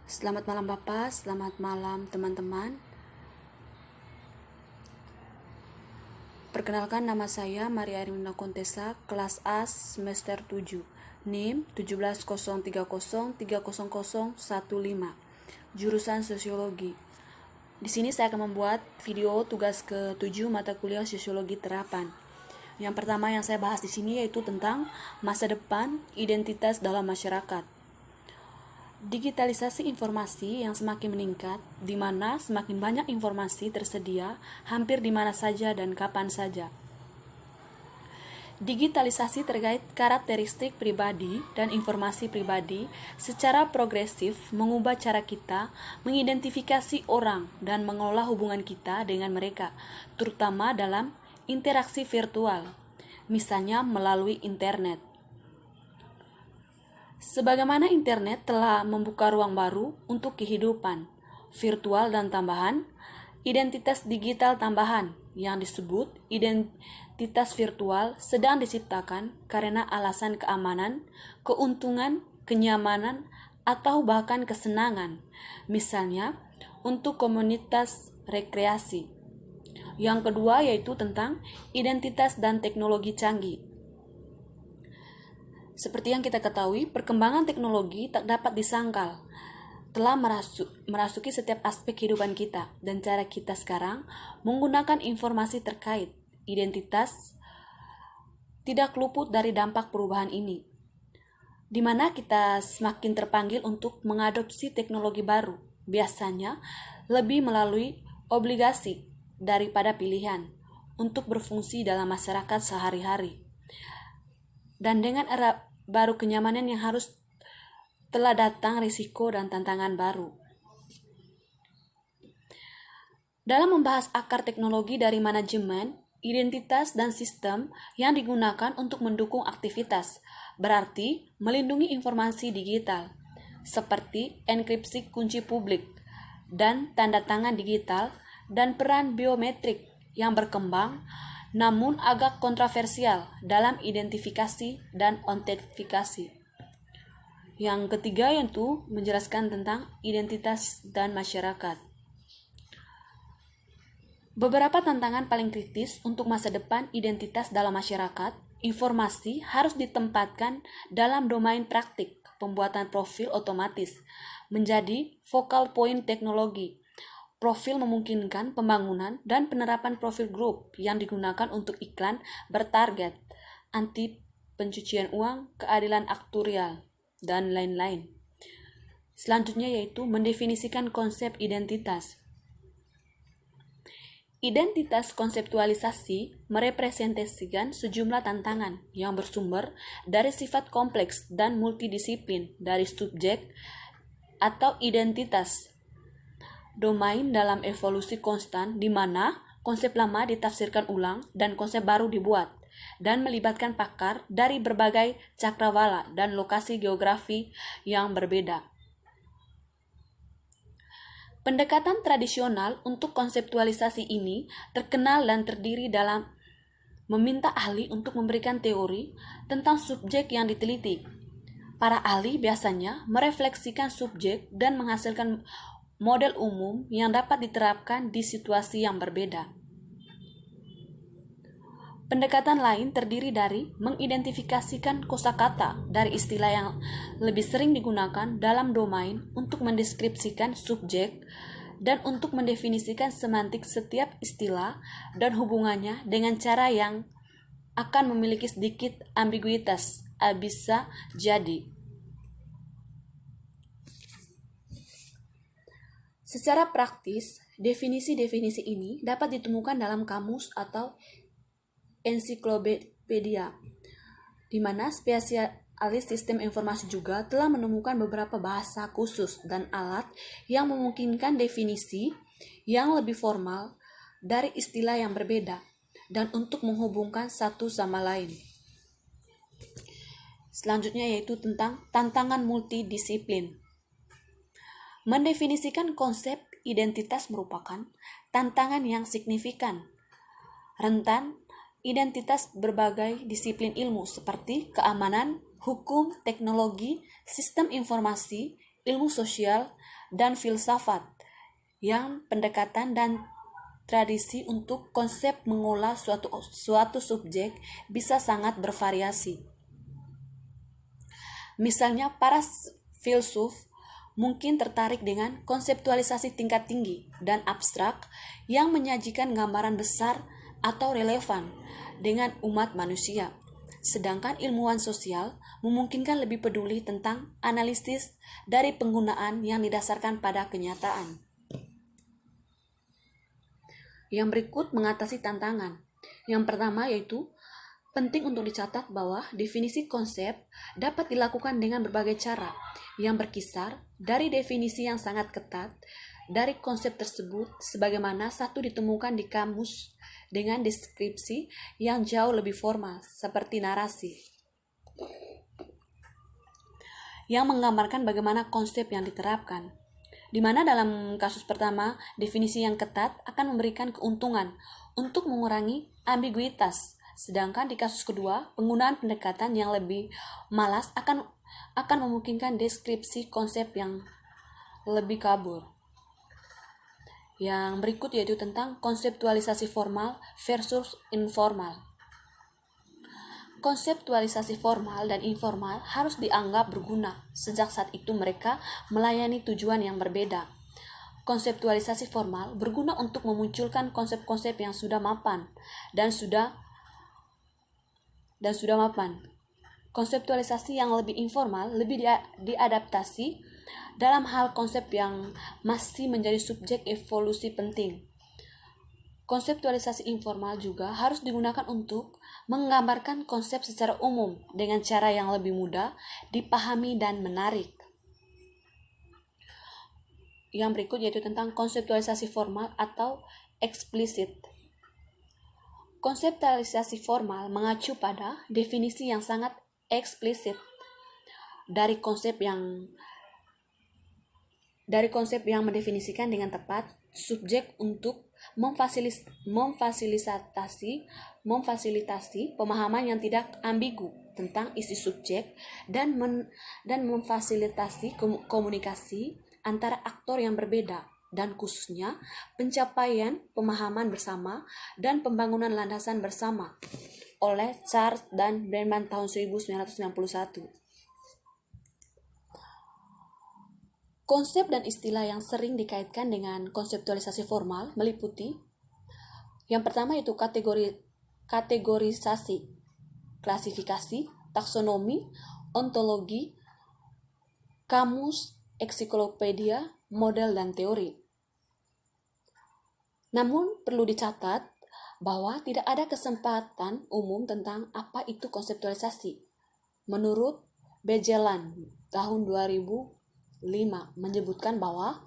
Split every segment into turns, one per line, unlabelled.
Selamat malam Bapak, selamat malam teman-teman. Perkenalkan, nama saya Maria Arimna Kontesa, kelas A semester 7, NIM 17030300015, jurusan Sosiologi. Di sini saya akan membuat video tugas ke-7 mata kuliah Sosiologi Terapan. Yang pertama yang saya bahas di sini yaitu tentang masa depan identitas dalam masyarakat. Digitalisasi informasi yang semakin meningkat, di mana semakin banyak informasi tersedia hampir di mana saja dan kapan saja. Digitalisasi terkait karakteristik pribadi dan informasi pribadi secara progresif mengubah cara kita mengidentifikasi orang dan mengelola hubungan kita dengan mereka, terutama dalam interaksi virtual, misalnya melalui internet. Sebagaimana internet telah membuka ruang baru untuk kehidupan virtual dan tambahan, identitas digital tambahan yang disebut identitas virtual sedang diciptakan karena alasan keamanan, keuntungan, kenyamanan, atau bahkan kesenangan, misalnya untuk komunitas rekreasi. Yang kedua yaitu tentang identitas dan teknologi canggih. Seperti yang kita ketahui, perkembangan teknologi tak dapat disangkal, telah merasuki setiap aspek kehidupan kita, dan cara kita sekarang menggunakan informasi terkait identitas tidak luput dari dampak perubahan ini, di mana kita semakin terpanggil untuk mengadopsi teknologi baru, biasanya lebih melalui obligasi daripada pilihan untuk berfungsi dalam masyarakat sehari-hari. Dan dengan era baru kenyamanan yang harus telah datang risiko dan tantangan baru. Dalam membahas akar teknologi dari manajemen, identitas dan sistem yang digunakan untuk mendukung aktivitas, berarti melindungi informasi digital, seperti enkripsi kunci publik dan tanda tangan digital dan peran biometrik yang berkembang namun agak kontroversial dalam identifikasi dan autentifikasi. Yang ketiga yaitu menjelaskan tentang identitas dan masyarakat. Beberapa tantangan paling kritis untuk masa depan identitas dalam masyarakat, informasi harus ditempatkan dalam domain praktik pembuatan profil otomatis, menjadi focal point teknologi. Profil memungkinkan pembangunan dan penerapan profil grup yang digunakan untuk iklan bertarget, anti pencucian uang, keadilan aktuarial, dan lain-lain. Selanjutnya yaitu mendefinisikan konsep identitas. Identitas konseptualisasi merepresentasikan sejumlah tantangan yang bersumber dari sifat kompleks dan multidisiplin dari subjek atau identitas domain dalam evolusi konstan di mana konsep lama ditafsirkan ulang dan konsep baru dibuat dan melibatkan pakar dari berbagai cakrawala dan lokasi geografi yang berbeda. Pendekatan tradisional untuk konseptualisasi ini terkenal dan terdiri dalam meminta ahli untuk memberikan teori tentang subjek yang diteliti. Para ahli biasanya merefleksikan subjek dan menghasilkan model umum yang dapat diterapkan di situasi yang berbeda. Pendekatan lain terdiri dari mengidentifikasikan kosakata dari istilah yang lebih sering digunakan dalam domain untuk mendeskripsikan subjek dan untuk mendefinisikan semantik setiap istilah dan hubungannya dengan cara yang akan memiliki sedikit ambiguitas, bisa jadi. Secara praktis, definisi-definisi ini dapat ditemukan dalam kamus atau ensiklopedia, di mana spesialis sistem informasi juga telah menemukan beberapa bahasa khusus dan alat yang memungkinkan definisi yang lebih formal dari istilah yang berbeda dan untuk menghubungkan satu sama lain. Selanjutnya yaitu tentang tantangan multidisiplin. Mendefinisikan konsep identitas merupakan tantangan yang signifikan. Rentan identitas berbagai disiplin ilmu seperti keamanan, hukum, teknologi, sistem informasi, ilmu sosial, dan filsafat, yang pendekatan dan tradisi untuk konsep mengolah suatu subjek bisa sangat bervariasi. Misalnya, para filsuf mungkin tertarik dengan konseptualisasi tingkat tinggi dan abstrak yang menyajikan gambaran besar atau relevan dengan umat manusia. Sedangkan ilmuwan sosial memungkinkan lebih peduli tentang analisis dari penggunaan yang didasarkan pada kenyataan. Yang berikut mengatasi tantangan. Yang pertama yaitu penting untuk dicatat bahwa definisi konsep dapat dilakukan dengan berbagai cara yang berkisar dari definisi yang sangat ketat dari konsep tersebut sebagaimana satu ditemukan di kamus dengan deskripsi yang jauh lebih formal seperti narasi yang menggambarkan bagaimana konsep yang diterapkan, di mana dalam kasus pertama definisi yang ketat akan memberikan keuntungan untuk mengurangi ambiguitas, sedangkan di kasus kedua penggunaan pendekatan yang lebih malas akan memungkinkan deskripsi konsep yang lebih kabur. Yang berikut yaitu tentang konseptualisasi formal versus informal. Konseptualisasi formal dan informal harus dianggap berguna sejak saat itu mereka melayani tujuan yang berbeda. Konseptualisasi formal berguna untuk memunculkan konsep-konsep yang sudah mapan dan sudah mapan. Konseptualisasi yang lebih informal lebih diadaptasi dalam hal konsep yang masih menjadi subjek evolusi penting. Konseptualisasi informal juga harus digunakan untuk menggambarkan konsep secara umum dengan cara yang lebih mudah dipahami dan menarik. Yang berikut yaitu tentang konseptualisasi formal atau eksplisit. Konseptualisasi formal mengacu pada definisi yang sangat eksplisit dari konsep yang mendefinisikan dengan tepat subjek untuk memfasilitasi pemahaman yang tidak ambigu tentang isi subjek dan memfasilitasi komunikasi antara aktor yang berbeda dan khususnya pencapaian pemahaman bersama dan pembangunan landasan bersama oleh Charles dan Brennan tahun 1991. Konsep dan istilah yang sering dikaitkan dengan konseptualisasi formal meliputi yang pertama yaitu kategorisasi, klasifikasi, taksonomi, ontologi, kamus, ensiklopedia, model, dan teori. Namun perlu dicatat bahwa tidak ada kesempatan umum tentang apa itu konseptualisasi. Menurut Bejelan tahun 2005 menyebutkan bahwa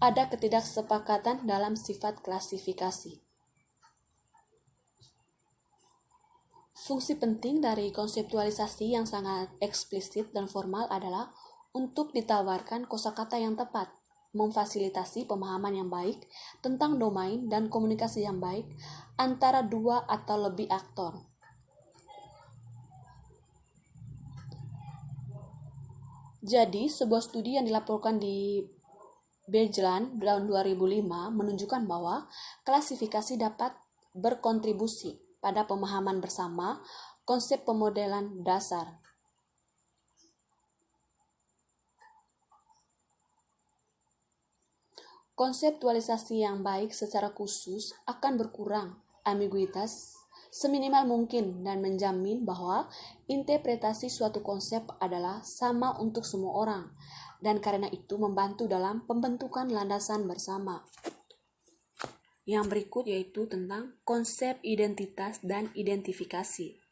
ada ketidaksepakatan dalam sifat klasifikasi. Fungsi penting dari konseptualisasi yang sangat eksplisit dan formal adalah untuk ditawarkan kosakata yang tepat, memfasilitasi pemahaman yang baik tentang domain dan komunikasi yang baik antara dua atau lebih aktor. Jadi, sebuah studi yang dilaporkan di Bejelan tahun 2005 menunjukkan bahwa klasifikasi dapat berkontribusi pada pemahaman bersama konsep pemodelan dasar. Konseptualisasi yang baik secara khusus akan berkurang ambiguitas seminimal mungkin dan menjamin bahwa interpretasi suatu konsep adalah sama untuk semua orang dan karena itu membantu dalam pembentukan landasan bersama. Yang berikut yaitu tentang konsep identitas dan identifikasi,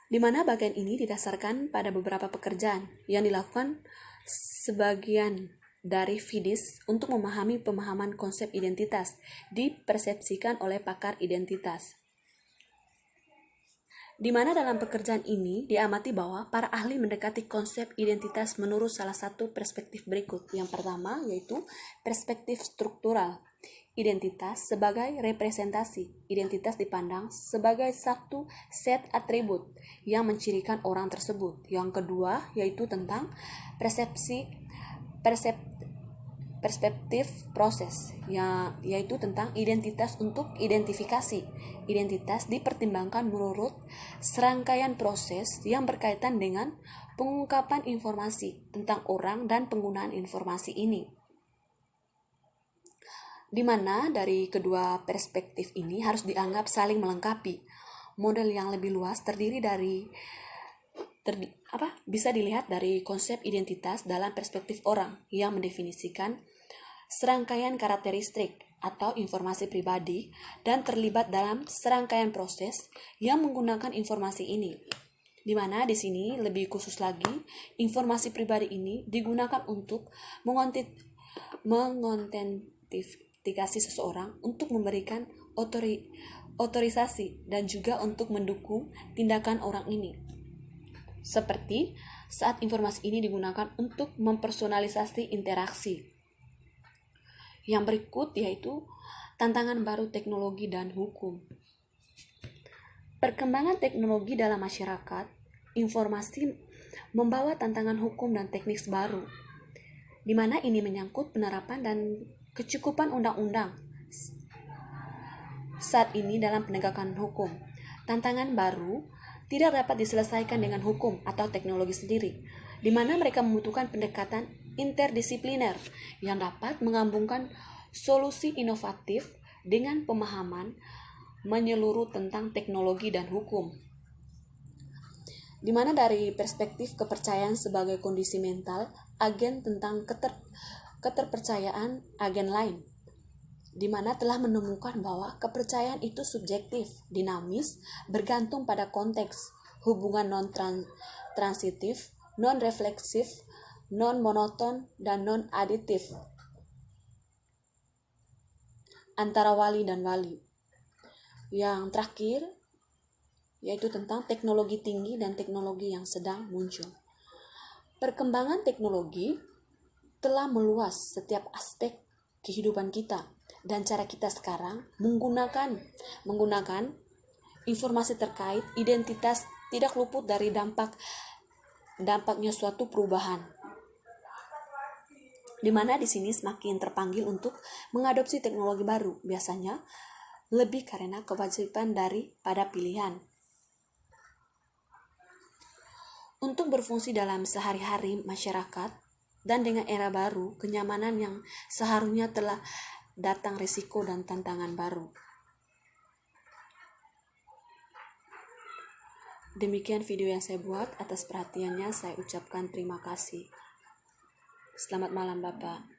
di mana bagian ini didasarkan pada beberapa pekerjaan yang dilakukan sebagian dari Fides untuk memahami pemahaman konsep identitas dipersepsikan oleh pakar identitas. Di mana dalam pekerjaan ini diamati bahwa para ahli mendekati konsep identitas menurut salah satu perspektif berikut. Yang pertama yaitu perspektif struktural. identitas sebagai representasi. Identitas dipandang sebagai satu set atribut yang mencirikan orang tersebut. Yang kedua yaitu tentang perspektif proses, yaitu tentang identitas untuk identifikasi. Identitas dipertimbangkan menurut serangkaian proses yang berkaitan dengan pengungkapan informasi tentang orang dan penggunaan informasi ini. Di mana dari kedua perspektif ini harus dianggap saling melengkapi. Model yang lebih luas terdiri dari bisa dilihat dari konsep identitas dalam perspektif orang yang mendefinisikan serangkaian karakteristik atau informasi pribadi dan terlibat dalam serangkaian proses yang menggunakan informasi ini. Di mana di sini lebih khusus lagi, informasi pribadi ini digunakan untuk mengontentikasi seseorang, untuk memberikan otorisasi dan juga untuk mendukung tindakan orang ini. Seperti saat informasi ini digunakan untuk mempersonalisasi interaksi. Yang berikut yaitu tantangan baru teknologi dan hukum. Perkembangan teknologi dalam masyarakat informasi membawa tantangan hukum dan teknis baru, di mana ini menyangkut penerapan dan kecukupan undang-undang saat ini dalam penegakan hukum. Tantangan baru tidak dapat diselesaikan dengan hukum atau teknologi sendiri, di mana mereka membutuhkan pendekatan interdisipliner yang dapat menggabungkan solusi inovatif dengan pemahaman menyeluruh tentang teknologi dan hukum. Di mana dari perspektif kepercayaan sebagai kondisi mental agen tentang keterpercayaan agen lain, di mana telah menemukan bahwa kepercayaan itu subjektif, dinamis, bergantung pada konteks, hubungan non-transitif, non-refleksif, non-monoton, dan non-aditif antara wali dan wali. Yang terakhir yaitu tentang teknologi tinggi dan teknologi yang sedang muncul. Perkembangan teknologi telah meluas setiap aspek kehidupan kita, dan cara kita sekarang menggunakan informasi terkait identitas tidak luput dari dampaknya suatu perubahan, di mana di sini semakin terpanggil untuk mengadopsi teknologi baru, biasanya lebih karena kewajiban daripada pilihan. Untuk berfungsi dalam sehari-hari masyarakat dan dengan era baru, kenyamanan yang seharusnya telah datang risiko dan tantangan baru. Demikian video yang saya buat. Atas perhatiannya saya ucapkan terima kasih. Selamat malam Bapak.